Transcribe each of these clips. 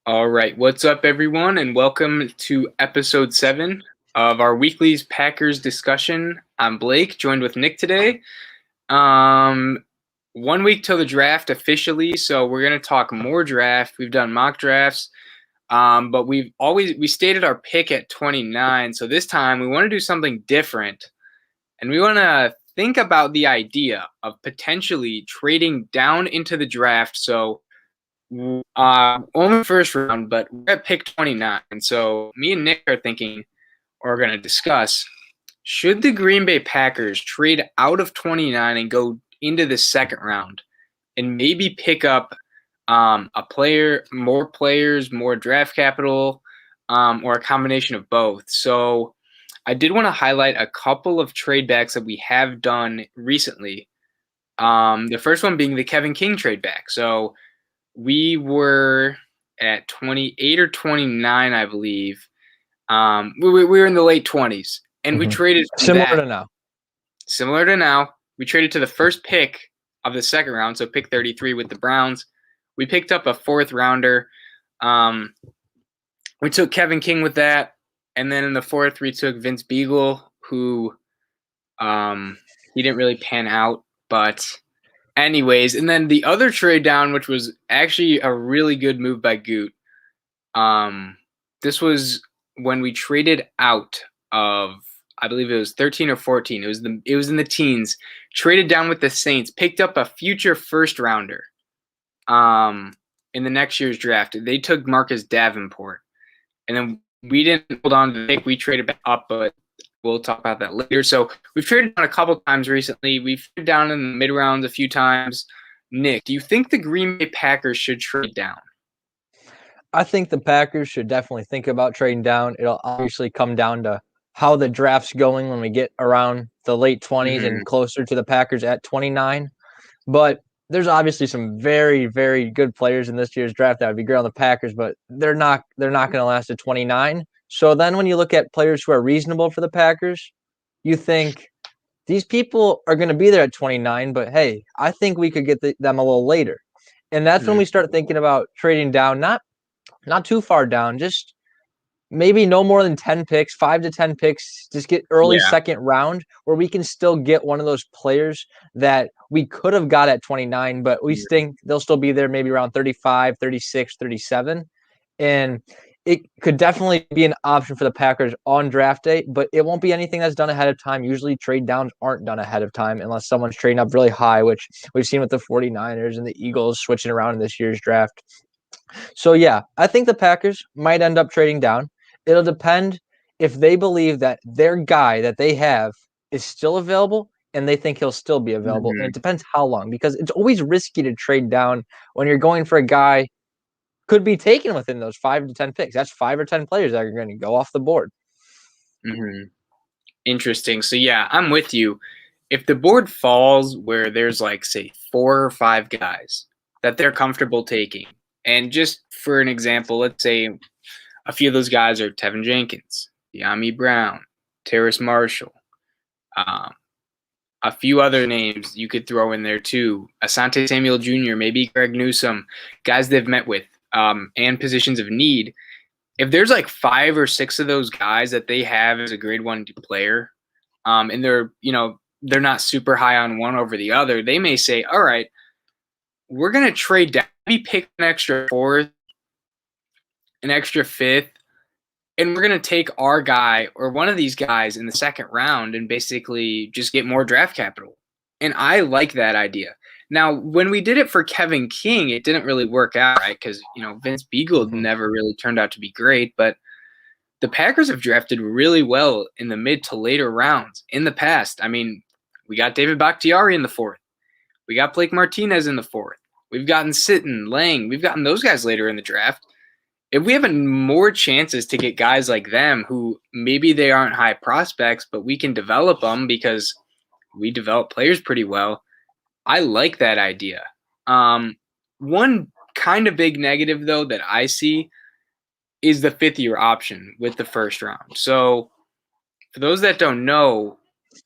All right, what's up, everyone, and welcome to episode 7 of our weekly's Packers discussion. I'm Blake, joined with Nick today. 1 week till the draft officially, so we're gonna talk more draft. We've done mock drafts, but we stated our pick at 29. So this time we want to do something different, and we want to think about the idea of potentially trading down into the draft. So only first round, but we're at pick 29. So me and Nick are thinking, or going to discuss, should the Green Bay Packers trade out of 29 and go into the second round and maybe pick up a player, more players, more draft capital, or a combination of both? So I did want to highlight a couple of trade backs that we have done recently. The first one being the Kevin King trade back. So we were at 28 or 29, I believe. We were in the late 20s, and we traded similar to now. We traded to the first pick of the second round, so pick 33 with the Browns. We picked up a fourth rounder. We took Kevin King with that, and then in the fourth, we took Vince Beagle, who he didn't really pan out, but anyways, and then the other trade down, which was actually a really good move by Goot. This was when we traded out of, I believe it was 13 or 14. It was in the teens. Traded down with the Saints, picked up a future first rounder. In the next year's draft, they took Marcus Davenport, and then we didn't hold on to the pick. We traded back up, but we'll talk about that later. So we've traded down a couple times recently. We've traded down in the mid rounds a few times. Nick, do you think the Green Bay Packers should trade down? I think the Packers should definitely think about trading down. It'll obviously come down to how the draft's going when we get around the late 20s and closer to the Packers at 29. But there's obviously some very, very good players in this year's draft that would be great on the Packers, but they're not going to last at 29. So then when you look at players who are reasonable for the Packers, you think these people are going to be there at 29, but hey, I think we could get them a little later. And that's when we start thinking about trading down, not too far down, just maybe no more than 10 picks, 5 to 10 picks, just get early second round where we can still get one of those players that we could have got at 29, but we think they'll still be there maybe around 35, 36, 37. And it could definitely be an option for the Packers on draft day, but it won't be anything that's done ahead of time. Usually trade downs aren't done ahead of time unless someone's trading up really high, which we've seen with the 49ers and the Eagles switching around in this year's draft. So, yeah, I think the Packers might end up trading down. It'll depend if they believe that their guy that they have is still available and they think he'll still be available. And it depends how long, because it's always risky to trade down when you're going for a guy could be taken within those 5 to 10 picks. That's 5 or 10 players that are going to go off the board. Interesting. So, yeah, I'm with you. If the board falls where there's like, say, 4 or 5 guys that they're comfortable taking, and just for an example, let's say a few of those guys are Tevin Jenkins, De'Ami Brown, Terrace Marshall, a few other names you could throw in there too. Asante Samuel Jr., maybe Greg Newsome, guys they've met with, and positions of need. If there's like 5 or 6 of those guys that they have as a grade 1 player, and they're not super high on one over the other, they may say, all right, we're going to trade down, maybe pick an extra 4th, an extra 5th, and we're going to take our guy or one of these guys in the second round and basically just get more draft capital. And I like that idea. Now, when we did it for Kevin King, it didn't really work out, right? Because, Vince Beagle never really turned out to be great, but the Packers have drafted really well in the mid to later rounds in the past. I mean, we got David Bakhtiari in the 4th. We got Blake Martinez in the 4th. We've gotten Sitton, Lang. We've gotten those guys later in the draft. If we have more chances to get guys like them who maybe they aren't high prospects, but we can develop them because we develop players pretty well, I like that idea. One kind of big negative, though, that I see is the 5th-year option with the first round. So for those that don't know,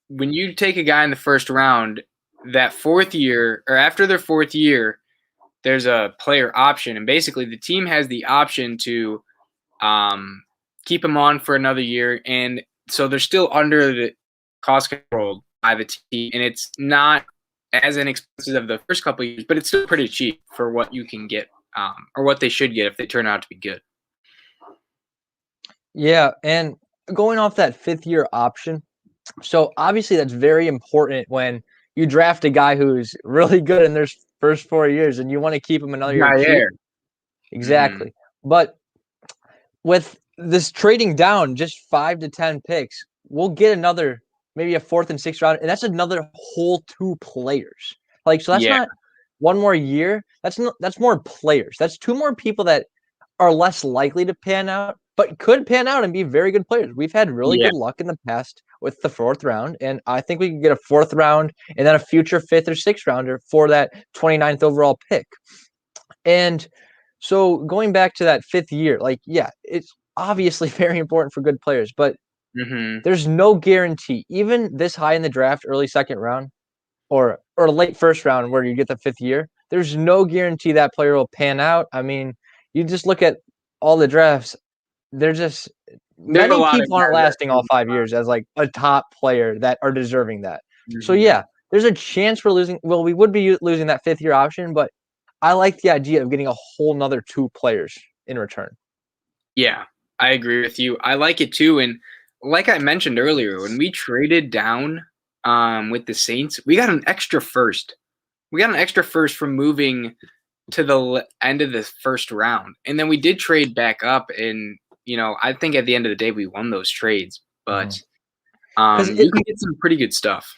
when you take a guy in the first round, that 4th year or after their 4th year, there's a player option, and basically the team has the option to keep him on for another year, and so they're still under the cost control by the team, and it's not as inexpensive of the first couple of years, but it's still pretty cheap for what you can get, or what they should get if they turn out to be good. Yeah, and going off that 5th-year option, so obviously that's very important when you draft a guy who's really good in their first 4 years and you want to keep him another year cheap. Exactly. But with this trading down just 5 to 10 picks, we'll get another maybe a 4th and 6th round, and that's another whole 2 players. Like, so that's not one more year. That's more players. That's 2 more people that are less likely to pan out, but could pan out and be very good players. We've had really good luck in the past with the 4th round, and I think we can get a 4th round and then a future 5th or 6th rounder for that 29th overall pick. And so going back to that 5th year, like, yeah, it's obviously very important for good players, but there's no guarantee, even this high in the draft, early 2nd round or late 1st round where you get the 5th year, there's no guarantee that player will pan out. I mean, you just look at all the drafts, they're just many people aren't lasting all 5 years as like a top player that are deserving that. So yeah, there's a chance we're losing. Well, we would be losing that 5th year option, but I like the idea of getting a whole nother 2 players in return. Yeah, I agree with you. I like it too. And like I mentioned earlier, when we traded down with the Saints, we got an extra first. We got an extra first from moving to the end of the 1st round. And then we did trade back up. And, I think at the end of the day, we won those trades. But you can get some pretty good stuff.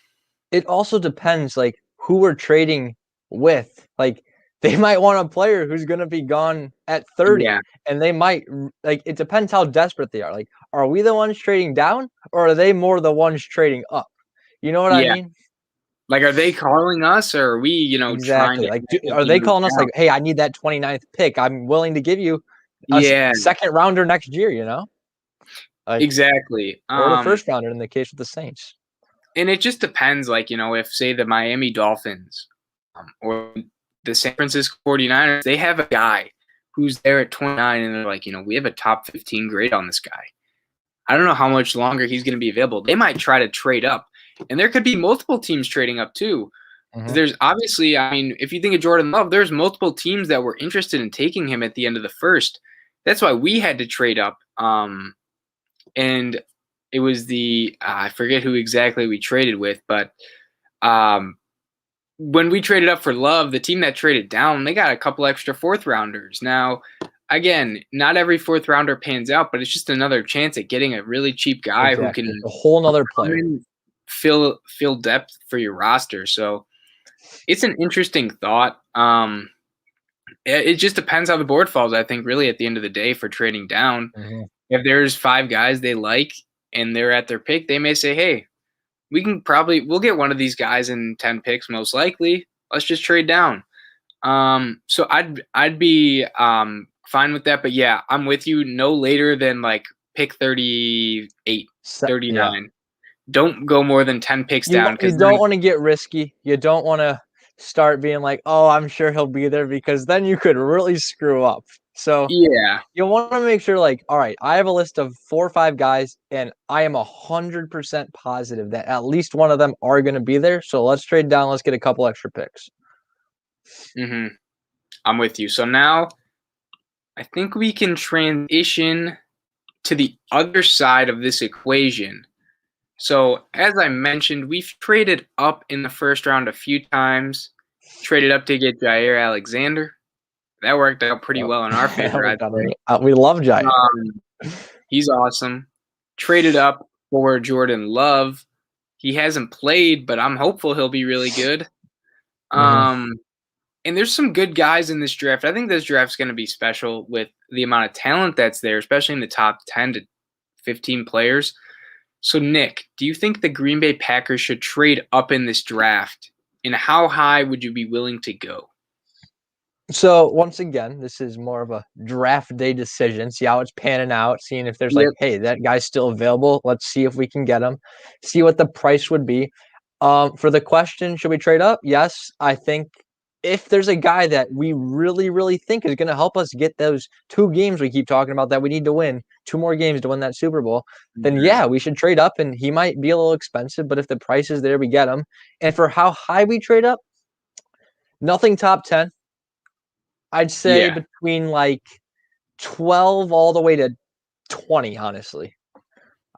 It also depends, like, who we're trading with. Like, they might want a player who's going to be gone at 30, and they might, like, it depends how desperate they are. Like, are we the ones trading down, or are they more the ones trading up? You know what I mean? Like, are they calling us, or are we, trying to? Like, are they calling us like, hey, I need that 29th pick. I'm willing to give you a 2nd rounder next year, Like, exactly. Or the 1st rounder in the case with the Saints. And it just depends, like, if, say, the Miami Dolphins or the San Francisco 49ers, they have a guy who's there at 29, and they're like, we have a top 15 grade on this guy. I don't know how much longer he's going to be available. They might try to trade up, and there could be multiple teams trading up too. There's obviously, I mean, if you think of Jordan Love, there's multiple teams that were interested in taking him at the end of the 1st. That's why we had to trade up. And it was I forget who exactly we traded with, but when we traded up for Love, the team that traded down, they got a couple extra 4th rounders. Now, again, not every 4th rounder pans out, but it's just another chance at getting a really cheap guy who can a whole nother player fill depth for your roster. So it's an interesting thought. It just depends how the board falls, I think, really, at the end of the day for trading down. If there's 5 guys they like and they're at their pick, they may say, hey, we'll get one of these guys in 10 picks, most likely. Let's just trade down. So I'd be fine with that. But yeah, I'm with you. No later than like pick 38, 39. Don't go more than 10 picks down. You don't want to get risky. You don't want to start being like, oh, I'm sure he'll be there, because then you could really screw up. So you want to make sure, like, all right, I have a list of 4 or 5 guys, and I am 100% positive that at least one of them are going to be there. So let's trade down. Let's get a couple extra picks. I'm with you. So now I think we can transition to the other side of this equation. So as I mentioned, we've traded up in the 1st round a few times, traded up to get Jair Alexander. That worked out pretty well in our favor, I'd say. We love Jair. He's awesome. Traded up for Jordan Love. He hasn't played, but I'm hopeful he'll be really good. And there's some good guys in this draft. I think this draft's going to be special with the amount of talent that's there, especially in the top 10 to 15 players. So, Nick, do you think the Green Bay Packers should trade up in this draft? And how high would you be willing to go? So, once again, this is more of a draft day decision. See how it's panning out, seeing if there's like, hey, that guy's still available. Let's see if we can get him. See what the price would be. For the question, should we trade up? Yes, I think if there's a guy that we really, really think is going to help us get those 2 games we keep talking about that we need to win, 2 more games to win that Super Bowl, then yeah, we should trade up, and he might be a little expensive, but if the price is there, we get him. And for how high we trade up, nothing top 10. I'd say Yeah. between like 12 all the way to 20, honestly.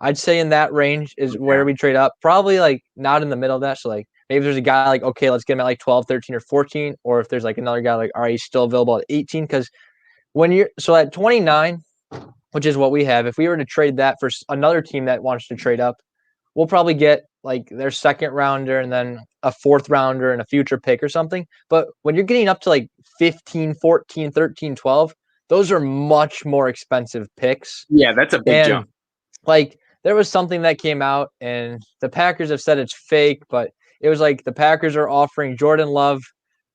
I'd say in that range is where we trade up. Probably like not in the middle of that. So like maybe there's a guy like, okay, let's get him at like 12, 13, or 14. Or if there's like another guy like, all right, he's still available at 18. Because when you're so at 29, which is what we have, if we were to trade that for another team that wants to trade up, we'll probably get like their second rounder and then a fourth rounder and a future pick or something. But when you're getting up to like 15, 14, 13, 12, those are much more expensive picks. Yeah, that's a big jump. Like there was something that came out, and the Packers have said it's fake, but it was like the Packers are offering Jordan Love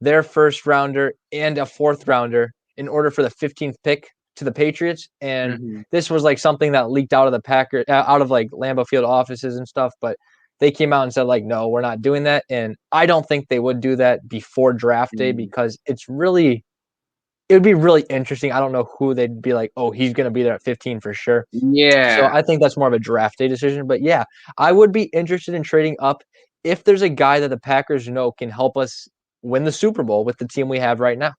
their first rounder and a fourth rounder in order for the 15th pick to the Patriots. And this was like something that leaked out of the Packers, out of like Lambeau Field offices and stuff. But they came out and said like, no, we're not doing that. And I don't think they would do that before draft day because it would be really interesting. I don't know who they'd be like, oh, he's going to be there at 15 for sure. Yeah. So I think that's more of a draft day decision. But yeah, I would be interested in trading up if there's a guy that the Packers know can help us win the Super Bowl with the team we have right now.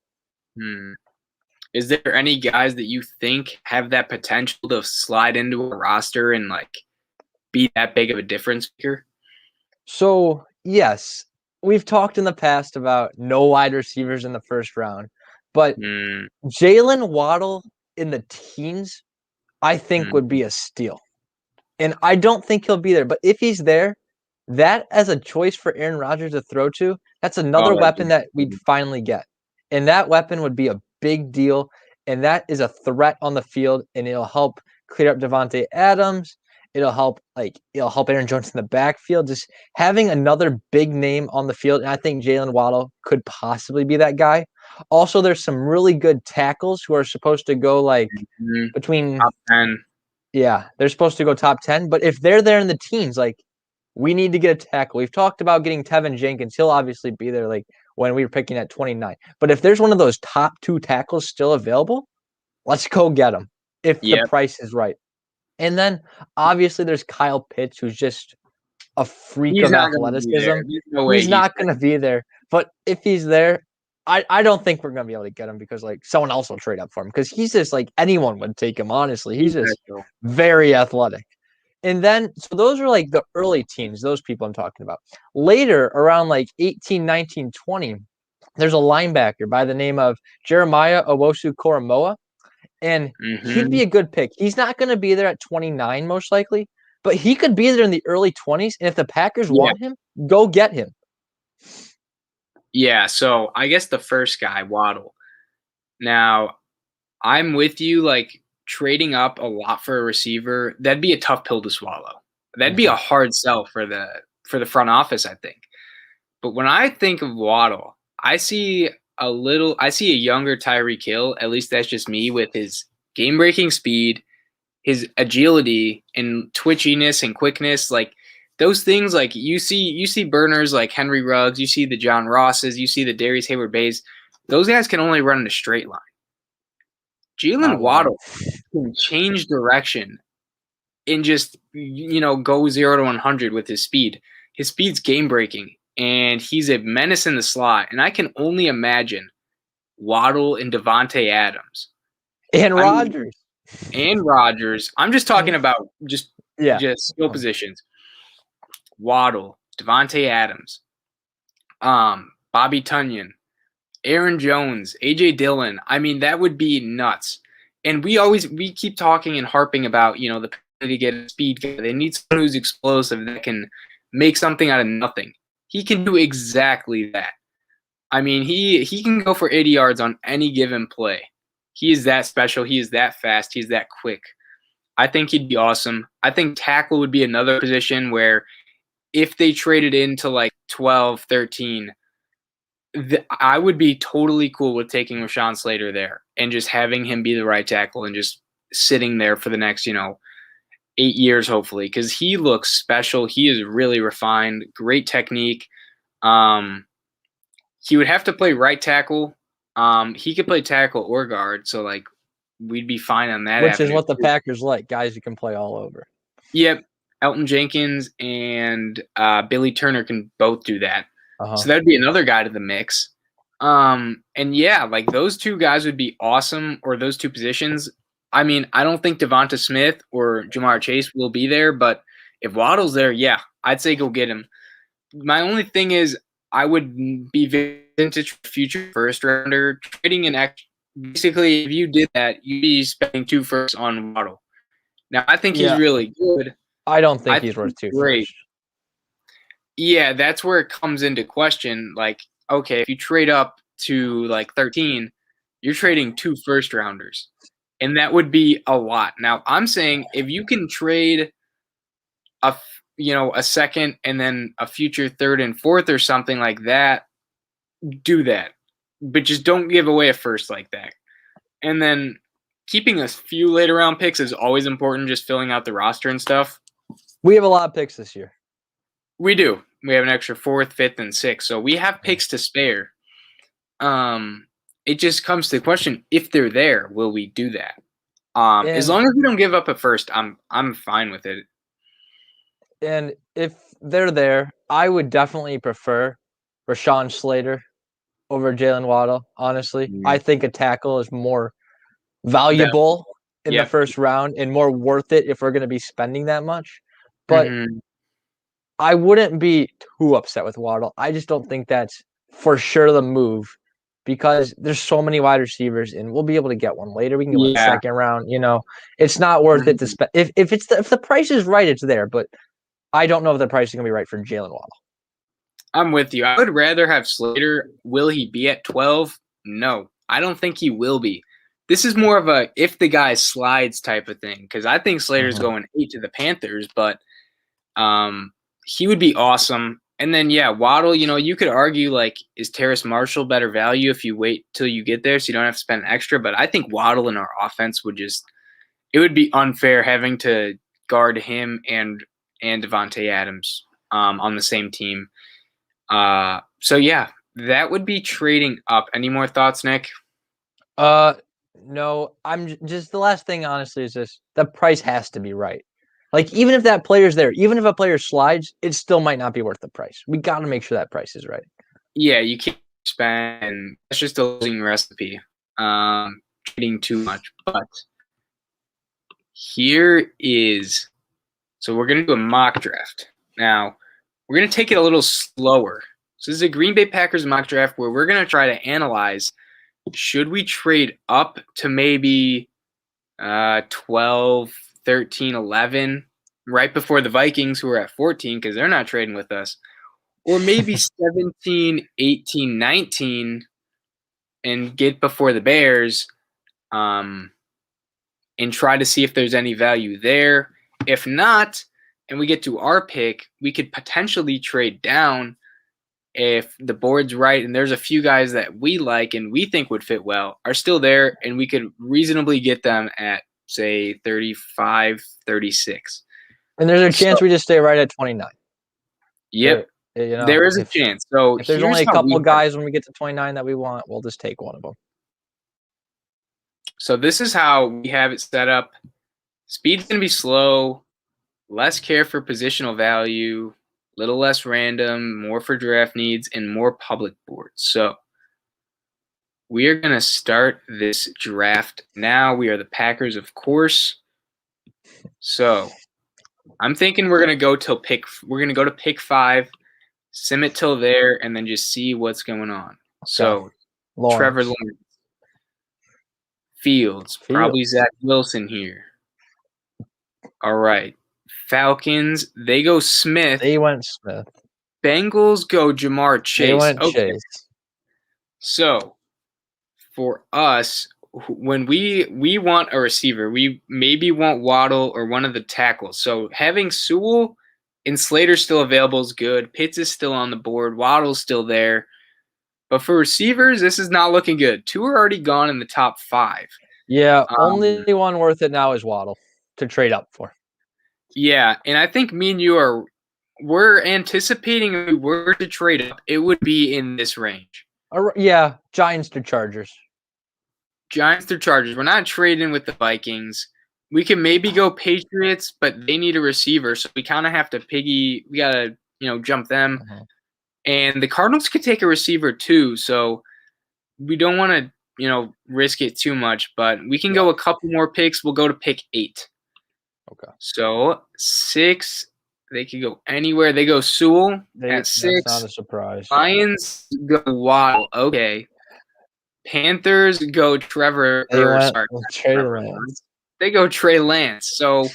Is there any guys that you think have that potential to slide into a roster and like be that big of a difference maker? So yes, we've talked in the past about no wide receivers in the first round, but Jalen Waddle in the teens, I think would be a steal. And I don't think he'll be there, but if he's there, that as a choice for Aaron Rodgers to throw to, that's another weapon that we'd finally get. And that weapon would be a big deal. And that is a threat on the field, and it'll help clear up Devontae Adams. It'll help Aaron Jones in the backfield. Just having another big name on the field, and I think Jalen Waddle could possibly be that guy. Also, there's some really good tackles who are supposed to go like between top 10. Yeah, they're supposed to go top 10, but if they're there in the teens, like we need to get a tackle. We've talked about getting Tevin Jenkins. He'll obviously be there like when we were picking at 29. But if there's one of those top 2 tackles still available, let's go get them if the price is right. And then obviously there's Kyle Pitts, who's just a freak of athleticism. He's not going to be there. But if he's there, I don't think we're going to be able to get him because like someone else will trade up for him because he's just like anyone would take him, honestly. He's just very athletic. And then, so those are like the early teens, those people I'm talking about. Later, around like 18, 19, 20, there's a linebacker by the name of Jeremiah Owusu-Koramoah, and he'd be a good pick. He's not going to be there at 29 most likely, but he could be there in the early 20s, and if the Packers want him, go get him. Yeah, so I guess the first guy, Waddle. Now, I'm with you, like, trading up a lot for a receiver, that'd be a tough pill to swallow. That'd be a hard sell for the front office, I think. But when I think of Waddle, I see a younger Tyreek Hill, at least that's just me, with his game-breaking speed, his agility and twitchiness and quickness, like those things. Like you see burners like Henry Ruggs, you see the John Rosses, you see the Darius Hayward-Bays. Those guys can only run in a straight line. Jalen Waddle can change direction and just go 0 to 100 with his speed. His speed's game-breaking, and he's a menace in the slot. And I can only imagine Waddle and Devontae Adams. And Rodgers. I'm just talking about just skill positions. Waddle, Devontae Adams, Bobby Tunyon, Aaron Jones, A.J. Dillon. I mean, that would be nuts. And we keep talking and harping about, the ability to get a speed guy. They need someone who's explosive that can make something out of nothing. He can do exactly that. I mean, he can go for 80 yards on any given play. He is that special. He is that fast. He's that quick. I think he'd be awesome. I think tackle would be another position where if they traded into like 12, 13, I would be totally cool with taking Rashawn Slater there and just having him be the right tackle and just sitting there for the next, 8 years, hopefully, because he looks special. He is really refined, great technique. he would have to play right tackle. He could play tackle or guard, so like we'd be fine on that Which is avenue. what the Packers like, guys who can play all over. Yep, Elton Jenkins and Billy Turner can both do that. Uh-huh. So that'd be another guy to the mix. And yeah, like those two guys would be awesome, or those two positions. I mean, I don't think Devonta Smith or Jamar Chase will be there, but if Waddle's there, yeah, I'd say go get him. My only thing is I would be vintage future first rounder trading an extra. Basically, if you did that, you'd be spending 2 firsts on Waddle. Now, I think he's really good. I don't think he's worth 2 firsts. Yeah, that's where it comes into question. Like, okay, if you trade up to like 13, you're trading 2 first rounders, and that would be a lot. Now, I'm saying if you can trade a second and then a future third and fourth or something like that, do that. But just don't give away a first like that. And then keeping a few later round picks is always important, just filling out the roster and stuff. We have a lot of picks this year. We do. We have an extra 4th, 5th, and 6th. So we have picks to spare. It just comes to the question, if they're there, will we do that? As long as we don't give up a first, I'm fine with it. And if they're there, I would definitely prefer Rashawn Slater over Jalen Waddle, honestly. I think a tackle is more valuable in the first round and more worth it if we're going to be spending that much. But I wouldn't be too upset with Waddle. I just don't think that's for sure the move because there's so many wide receivers and we'll be able to get one later. We can get one second round. It's not worth it to spend. If the price is right, it's there. But I don't know if the price is going to be right for Jalen Waddle. I'm with you. I would rather have Slater. Will he be at 12? No, I don't think he will be. This is more of a if the guy slides type of thing because I think Slater's going 8 to the Panthers, but he would be awesome. And then, Waddle, you could argue, like, is Terrace Marshall better value if you wait till you get there so you don't have to spend extra? But I think Waddle in our offense it would be unfair having to guard him and Devontae Adams on the same team. So, yeah, that would be trading up. Any more thoughts, Nick? No, I'm just the last thing, honestly, is just the price has to be right. Like, even if that player's there, even if a player slides, it still might not be worth the price. We got to make sure that price is right. Yeah, you can't spend. That's just a losing recipe. Trading too much. But here is – so we're going to do a mock draft. Now, we're going to take it a little slower. So this is a Green Bay Packers mock draft where we're going to try to analyze, should we trade up to maybe 12, 13, 11, right before the Vikings, who are at 14 because they're not trading with us, or maybe 17, 18, 19 and get before the Bears and try to see if there's any value there. If not, and we get to our pick, we could potentially trade down if the board's right and there's a few guys that we like and we think would fit well are still there, and we could reasonably get them at, say, 35, 36. And there's a chance we just stay right at 29. Yep. There is a chance. So if there's only a couple guys when we get to 29 that we want, we'll just take one of them. So this is how we have it set up. Speed's going to be slow, less care for positional value, little less random, more for draft needs, and more public boards. So we are going to start this draft now. We are the Packers, of course. So I'm thinking we're going to go to pick 5, sim it till there, and then just see what's going on. So Lawrence. Trevor Lawrence. Fields. Probably Zach Wilson here. All right. Falcons, they go Smith. They went Smith. Bengals go Jamar Chase. They went Chase. So, for us, when we want a receiver, we maybe want Waddle or one of the tackles. So, having Sewell and Slater still available is good. Pitts is still on the board. Waddle's still there. But for receivers, this is not looking good. 2 are already gone in the top 5. Yeah, only one worth it now is Waddle to trade up for. Yeah, and I think me and you we're anticipating if we were to trade up, it would be in this range. Yeah, Giants to Chargers. Giants to Chargers. We're not trading with the Vikings. We can maybe go Patriots, but they need a receiver, so we kind of have to we gotta, jump them. Mhm. And the Cardinals could take a receiver too, so we don't want to, risk it too much, but we can go a couple more picks. We'll go to pick 8. Okay. So 6, they could go anywhere. They go Sewell at 6. That's not a surprise. Lions go Waddle. Okay. Panthers go Trevor. They went Sorry, with Trey Trevor Lance. Lawrence. They go Trey Lance. So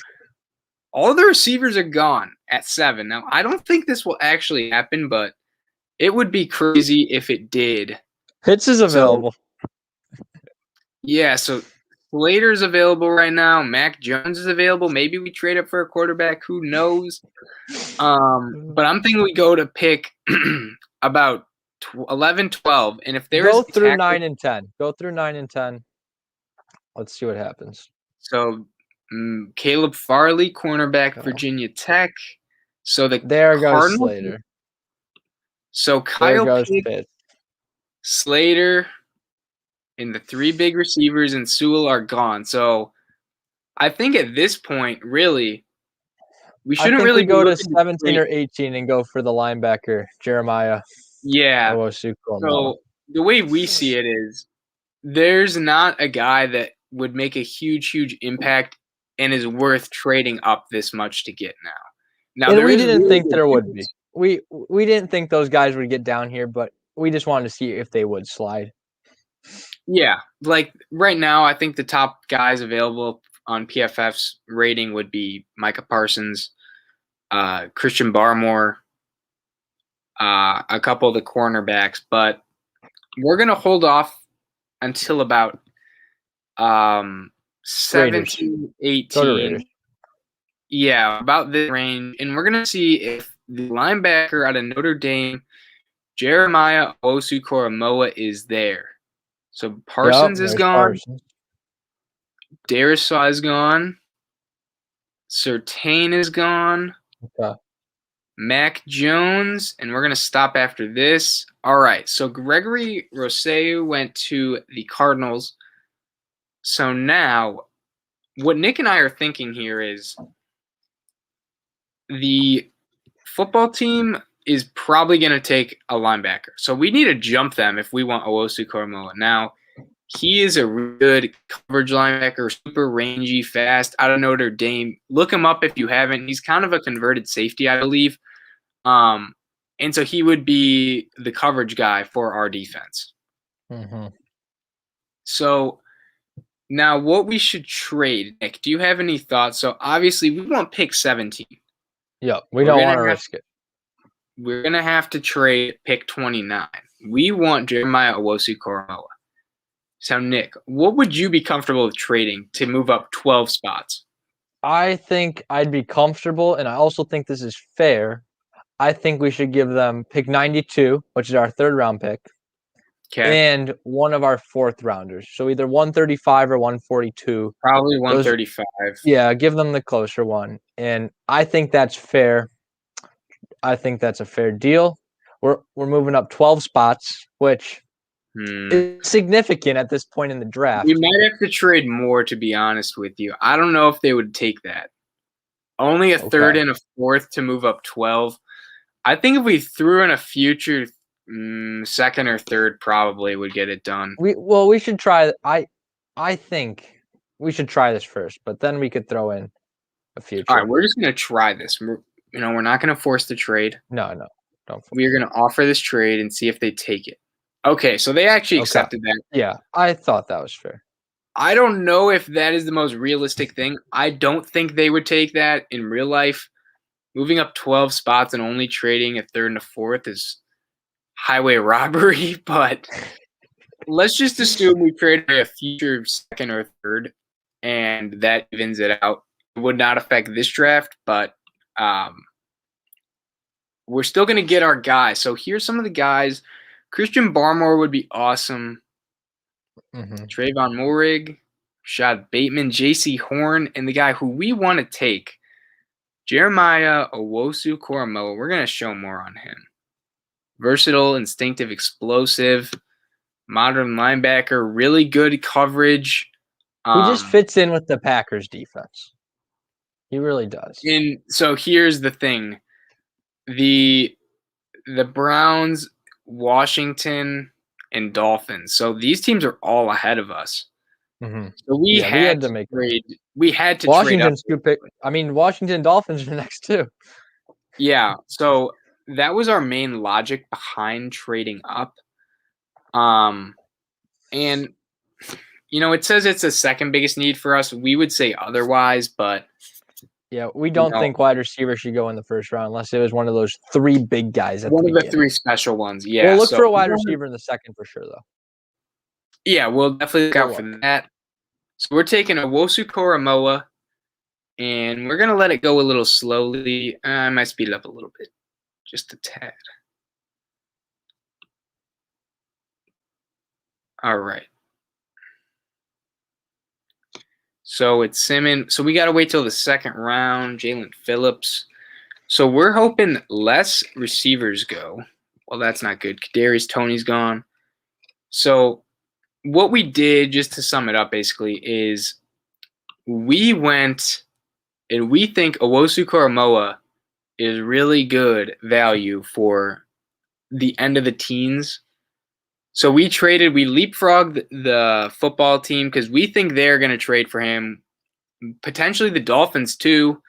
all the receivers are gone at 7. Now, I don't think this will actually happen, but it would be crazy if it did. Pitts is available. So Slater's available right now. Mac Jones is available. Maybe we trade up for a quarterback. Who knows? But I'm thinking we go to pick about 11, 12. And if there's go through 9 and 10. Go through 9 and 10. Let's see what happens. So Caleb Farley, cornerback, Virginia Tech. So there goes Slater. So Kyle Pitts, Slater, and the 3 big receivers and Sewell are gone. So I think at this point, really, we shouldn't really go to 17 or 18 and go for the linebacker, Jeremiah. Yeah. So the way we see it is there's not a guy that would make a huge, huge impact and is worth trading up this much to get now. And we didn't think there would be. We didn't think those guys would get down here, but we just wanted to see if they would slide. Yeah, like right now, I think the top guys available on PFF's rating would be Micah Parsons, Christian Barmore, a couple of the cornerbacks, but we're going to hold off until about 17, 18. Yeah, about this range. And we're going to see if the linebacker out of Notre Dame, Jeremiah Owusu-Koramoah, is there. So Parsons is gone. Darisaw is gone. Surtain is gone. Okay. Mac Jones, and we're going to stop after this. All right, so Gregory Rossey went to the Cardinals. So now what Nick and I are thinking here is the football team is probably going to take a linebacker. So we need to jump them if we want Owusu-Koramoah. Now, he is a good coverage linebacker, super rangy, fast, out of Notre Dame. Look him up if you haven't. He's kind of a converted safety, I believe. And so he would be the coverage guy for our defense. Mm-hmm. So now what we should trade, Nick, do you have any thoughts? So obviously we want pick 17. Yeah, we don't want to risk it. We're going to have to trade pick 29. We want Jeremiah Owusu-Koramoah. So, Nick, what would you be comfortable with trading to move up 12 spots? I think I'd be comfortable, and I also think this is fair. I think we should give them pick 92, which is our 3rd round pick, and one of our 4th rounders. So either 135 or 142. Probably 135. Give them the closer one. And I think that's fair. I think that's a fair deal. We're moving up 12 spots, which is significant at this point in the draft. We might have to trade more, to be honest with you. I don't know if they would take that. Only a 3rd and a 4th to move up 12. I think if we threw in a future 2nd or 3rd, probably would get it done. We should try. I think we should try this first, but then we could throw in a future. All right, we're just gonna try this. We're not gonna force the trade. No, don't. We're gonna offer this trade and see if they take it. Okay, so they actually accepted that. Yeah, I thought that was fair. I don't know if that is the most realistic thing. I don't think they would take that in real life. Moving up 12 spots and only trading a 3rd and a 4th is highway robbery, but let's just assume we traded a future 2nd or 3rd, and that evens it out. It would not affect this draft, but we're still going to get our guys. So here's some of the guys. Christian Barmore would be awesome. Trayvon Moehrig, Rashad Bateman, J.C. Horn, and the guy who we want to take, Jeremiah Owusu-Koramoah. We're going to show more on him. Versatile, instinctive, explosive. modern linebacker, really good coverage. He just fits in with the Packers defense. He really does. And so here's the thing. The Browns, Washington, and Dolphins. So these teams are all ahead of us. Mm-hmm. So we had to trade. We had to trade up. Washington Dolphins are next too. Yeah. So that was our main logic behind trading up. And it says it's the second biggest need for us. We would say otherwise, but yeah, we don't think wide receiver should go in the first round unless it was one of those three big guys at the beginning. One of the three special ones. Yeah. We'll look for a wide receiver in the second for sure, though. Yeah, we'll definitely look out for that. So we're taking Owusu Koramoah, and we're going to let it go a little slowly. I might speed it up a little bit, just a tad. All right. So it's Simmons. So we got to wait till the second round. Jalen Phillips. So we're hoping less receivers go. Well, that's not good. Kadarius Toney's gone. So what we did, just to sum it up basically, is we went and we think Owusu Koramoah is really good value for the end of the teens. So we leapfrogged the football team because we think they're going to trade for him. Potentially the Dolphins too.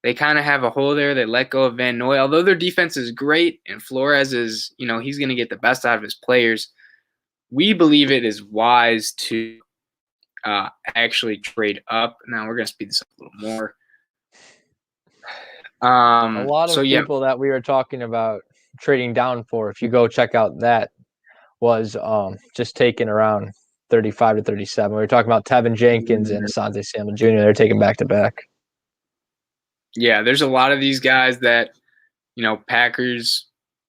They kind of have a hole there. They let go of Van Noy. Although their defense is great and Flores is, he's going to get the best out of his players. We believe it is wise to actually trade up. Now we're going to speed this up a little more. A lot of people that we were talking about trading down for, if you go check out that, was just taken around 35 to 37. We were talking about Tevin Jenkins and Asante Samuel Jr. They're taking back-to-back. Yeah, there's a lot of these guys that, Packers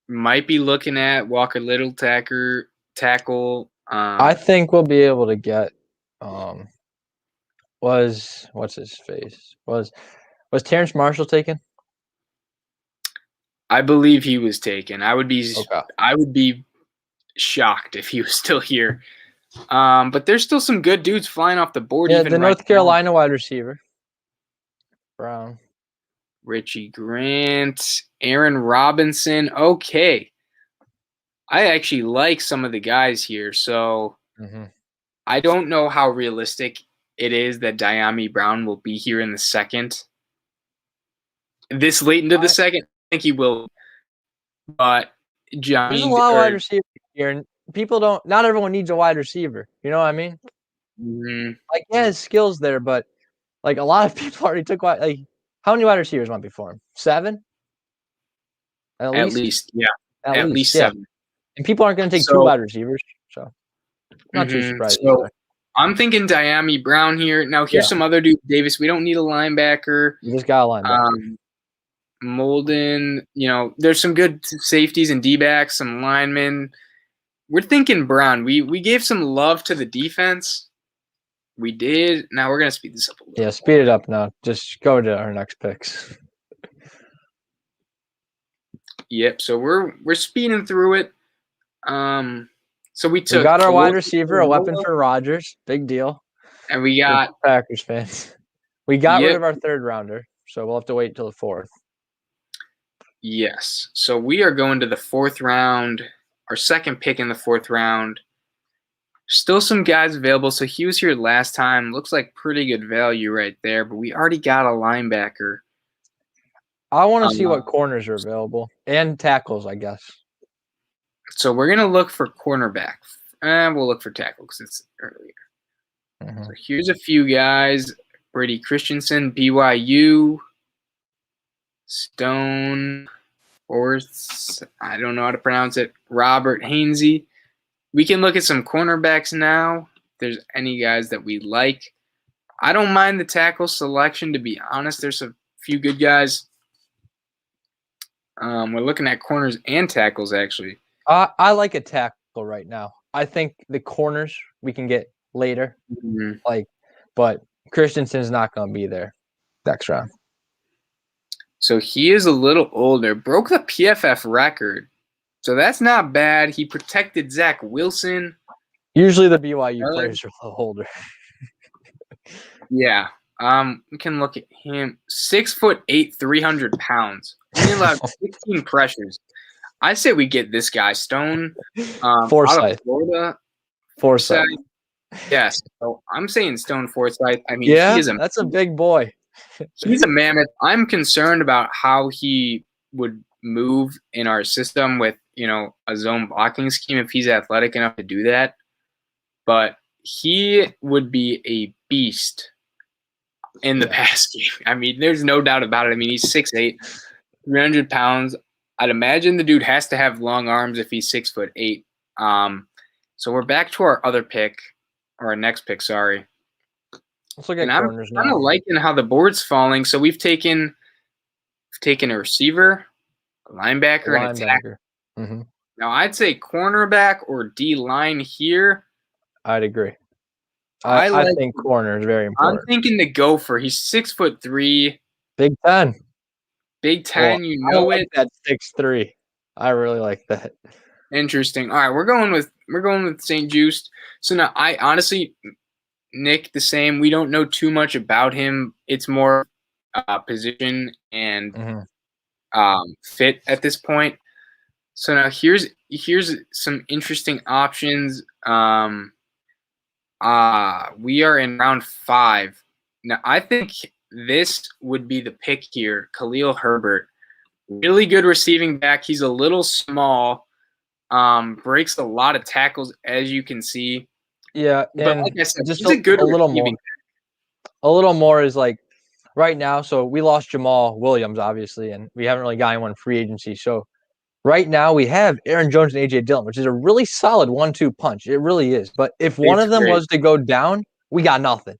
might be looking at. Walker Little tackle. I think we'll be able to get what's his face? Was Terrence Marshall taken? I believe he was taken. I would be shocked if he was still here. But there's still some good dudes flying off the board. Yeah, the North Carolina wide receiver. Brown. Richie Grant, Aaron Robinson. Okay. I actually like some of the guys here. So I don't know how realistic it is that Dyami Brown will be here in the second. This late into the second, I think he will. But there's a lot of wide receivers here, and not everyone needs a wide receiver. You know what I mean? Mm-hmm. His skills there, but a lot of people already took how many wide receivers went before him? 7? At least, yeah. At least 7. And people aren't going to take 2 wide receivers, so not too surprised. So I'm thinking Dyami Brown here. Now here's some other dude, Davis. We don't need a linebacker. You just got a linebacker. Molden, there's some good safeties and D-backs, some linemen. We're thinking Brown. We gave some love to the defense. We did. Now we're going to speed this up a little. Yeah, speed it up now. Just go to our next picks. Yep. So we're speeding through it. So we got our wide receiver, a weapon for Rodgers. Big deal. And we got Packers fans. We got rid of our third rounder, so we'll have to wait until the 4th. Yes. So we are going to the 4th round, our second pick in the 4th round. Still some guys available. So he was here last time. Looks like pretty good value right there, but we already got a linebacker. I want to see what corners are available and tackles, I guess. So we're going to look for cornerback. We'll look for tackle because it's earlier. So here's a few guys. Brady Christensen, BYU. Stone, Forth, I don't know how to pronounce it. Robert Hainsey. We can look at some cornerbacks now. If there's any guys that we like. I don't mind the tackle selection, to be honest. There's a few good guys. We're looking at corners and tackles, actually. I like a tackle right now. I think the corners we can get later. But Christensen's not going to be there next round. So he is a little older. Broke the PFF record. So that's not bad. He protected Zach Wilson. Usually the BYU players are a little older. Yeah. We can look at him. 6'8", 300 pounds. Only allowed 16 pressures. I say we get this guy, Stone, out Forsyth. of Florida. Forsyth. Yes. So I'm saying Stone Forsyth. I mean, Yeah, he is that's a big boy. he's a mammoth. I'm concerned about how he would move in our system with, a zone blocking scheme if he's athletic enough to do that. But he would be a beast in the pass game. I mean, there's no doubt about it. I mean, he's 6'8", 300 pounds. I'd imagine the dude has to have long arms if he's 6'8". So we're back to our other pick, or our next pick, sorry. Let's look at corners now. I'm kind of liking how the board's falling. So we've taken a receiver, a linebacker, and a tackle. Mm-hmm. Now, I'd say cornerback or D-line here. I'd agree. I think corner is very important. I'm thinking the gopher. He's 6'3". Big 10. Big 10, I like that 6'3". I really like that. Interesting. All right, we're going with St. Just. So now, I honestly, Nick, the same. We don't know too much about him. It's more position and fit at this point. So now here's some interesting options. We are in round 5. Now I think this would be the pick here. Khalil Herbert, really good receiving back. He's a little small, breaks a lot of tackles, as you can see. Yeah, but like I said, just he's a good little more. back. A little more is like right now. So we lost Jamal Williams, obviously, and we haven't really got anyone free agency. So right now we have Aaron Jones and A.J. Dillon, which is a really solid 1-2 punch. It really is. But if one of them was to go down, we got nothing.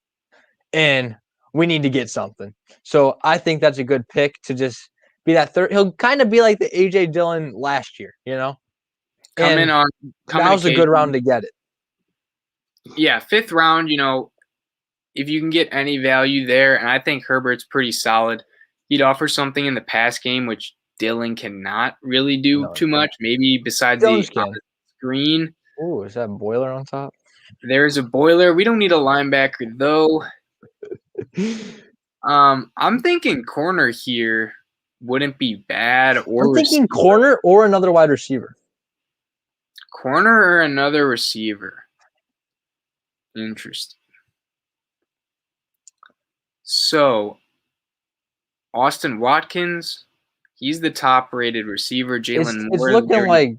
And we need to get something. So I think that's a good pick to just be that third. He'll kind of be like the A.J. Dillon last year, Now's a good round to get it. Yeah, 5th round, if you can get any value there, and I think Herbert's pretty solid. He'd offer something in the pass game, which Dillon cannot really do too much, maybe besides the screen. Oh, is that boiler on top? There's a boiler. We don't need a linebacker, though. I'm thinking corner here wouldn't be bad. I'm thinking corner or another wide receiver. Corner or another receiver. Interesting. So, Austin Watkins, he's the top-rated receiver. Jalen Moore. It's looking like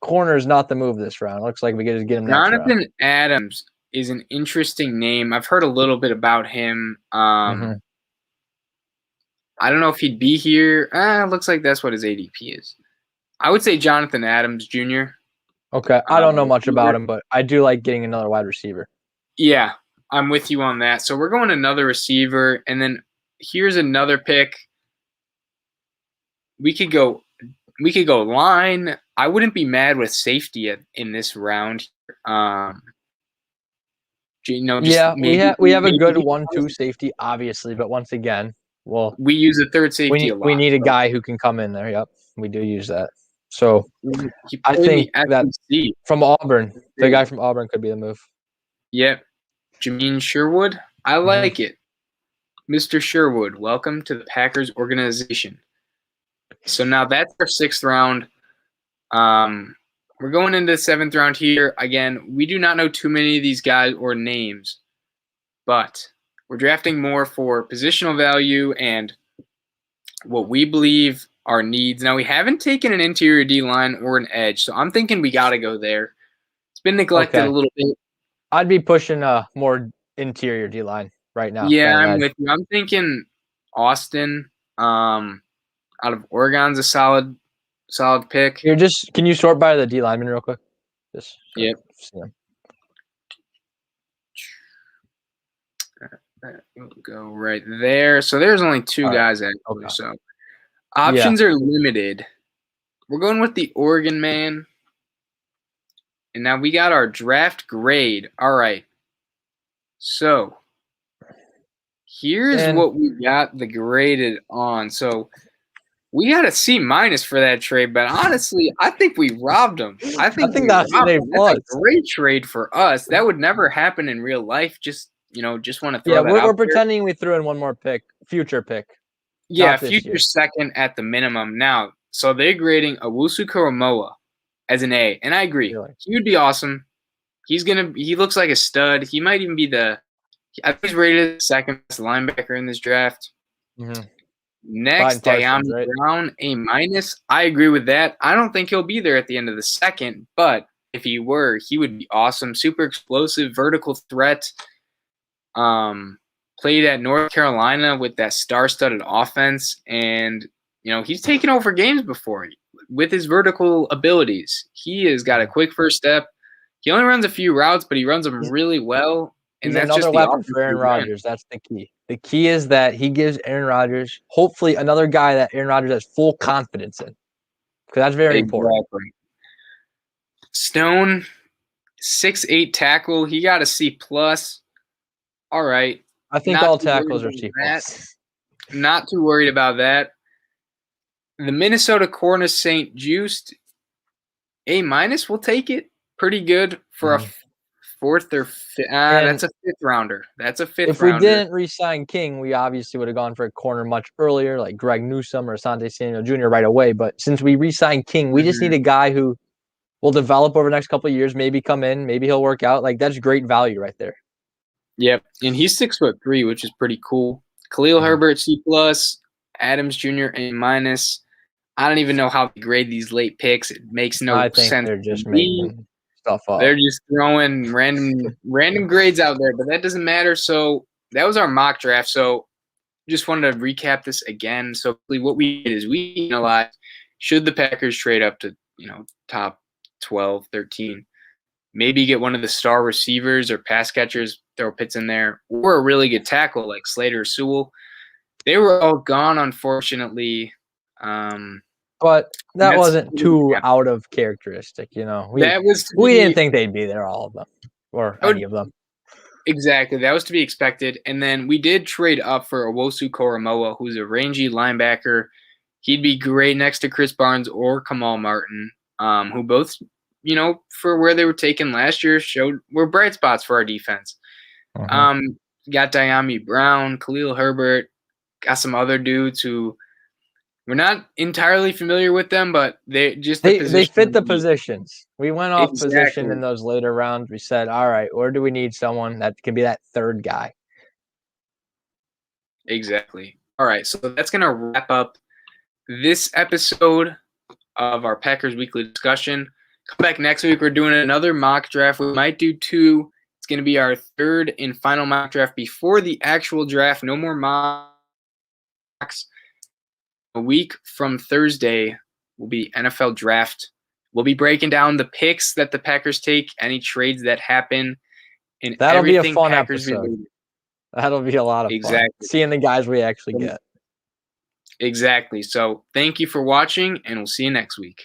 corner is not the move this round. It looks like we could just get him next round. Jonathan Adams is an interesting name. I've heard a little bit about him. I don't know if he'd be here. It looks like that's what his ADP is. I would say Jonathan Adams Jr. Okay, I don't know much about him, but I do like getting another wide receiver. Yeah. I'm with you on that. So we're going another receiver, and then here's another pick. We could go line. I wouldn't be mad with safety in this round. We have a good 1-2 safety, obviously, but once again, we use a third safety a lot. We need a guy who can come in there. Yep, we do use that. So I think that from Auburn, the guy from Auburn could be the move. Yep. Jameen Sherwood, I like it. Mr. Sherwood, welcome to the Packers organization. So now that's our 6th round. We're going into the 7th round here. Again, we do not know too many of these guys or names, but we're drafting more for positional value and what we believe are needs. Now, we haven't taken an interior D-line or an edge, so I'm thinking we got to go there. It's been neglected a little bit. I'd be pushing a more interior D-line right now. Yeah, I'm with you. I'm thinking Austin out of Oregon's a solid pick. Here, can you sort by the D lineman real quick? Yep. We'll go right there. So there's only 2 guys actually. Okay. So options are limited. We're going with the Oregon man. And now we got our draft grade. All right. So here's what we got the graded on. So We got a C- for that trade, but honestly, I think we robbed him. I think that's an A+. That's a great trade for us. That would never happen in real life. Just want to throw that out we're there. pretending we threw in one more future pick. Yeah, Not this future year. second at the minimum. Now, so they're grading Owusu Koromoa as an A, and I agree. Really? He would be awesome. He looks like a stud. He might even be I think he's rated second best linebacker in this draft. Mm-hmm. Next, Parsons, Diami right? Brown, A-. I agree with that. I don't think he'll be there at the end of the second, but if he were, he would be awesome. Super explosive, vertical threat. Played at North Carolina with that star-studded offense, and he's taken over games before with his vertical abilities. He has got a quick first step. He only runs a few routes, but he runs them really well. And He's that's another just weapon for Aaron Rodgers. That's the key. The key is that he gives Aaron Rodgers, hopefully, another guy that Aaron Rodgers has full confidence in, because that's very important. Stone, 6'8" tackle. He got a C+. All right. I think all tackles are C+. Not too worried about that. The Minnesota Corner St. Juste, A-. We'll take it. Pretty good for a fourth or fifth. That's a fifth rounder. If we didn't re-sign King, we obviously would have gone for a corner much earlier, like Greg Newsome or Asante Samuel Jr. right away. But since we re-signed King, we just need a guy who will develop over the next couple of years, maybe come in, maybe he'll work out. Like, that's great value right there. Yep, and he's 6'3", which is pretty cool. Khalil Herbert, C+, Adams Jr., A-. I don't even know how they grade these late picks. It makes no sense. I think they're just making stuff up. They're just throwing random grades out there, but that doesn't matter. So that was our mock draft. So just wanted to recap this again. So what we did is we analyzed, should the Packers trade up to top 12, 13, maybe get one of the star receivers or pass catchers, throw Pitts in there, or a really good tackle like Slater or Sewell. They were all gone, unfortunately. But that wasn't too out of characteristic, We didn't think they'd be there, all of them, or any of them. Exactly. That was to be expected. And then we did trade up for Owusu Koromoa, who's a rangy linebacker. He'd be great next to Chris Barnes or Kamal Martin, who both, for where they were taken last year, were bright spots for our defense. Got Diami Brown, Khalil Herbert, got some other dudes who we're not entirely familiar with them, but they fit the positions. We went off position in those later rounds. We said, all right, where do we need someone that can be that third guy? Exactly. All right, so that's going to wrap up this episode of our Packers Weekly Discussion. Come back next week. We're doing another mock draft. We might do 2. It's going to be our third and final mock draft before the actual draft. No more mocks. A week from Thursday will be NFL draft. We'll be breaking down the picks that the Packers take, any trades that happen, and that'll be a fun Packers episode. Related. That'll be a lot of fun. Seeing the guys we actually get. Exactly. So thank you for watching, and we'll see you next week.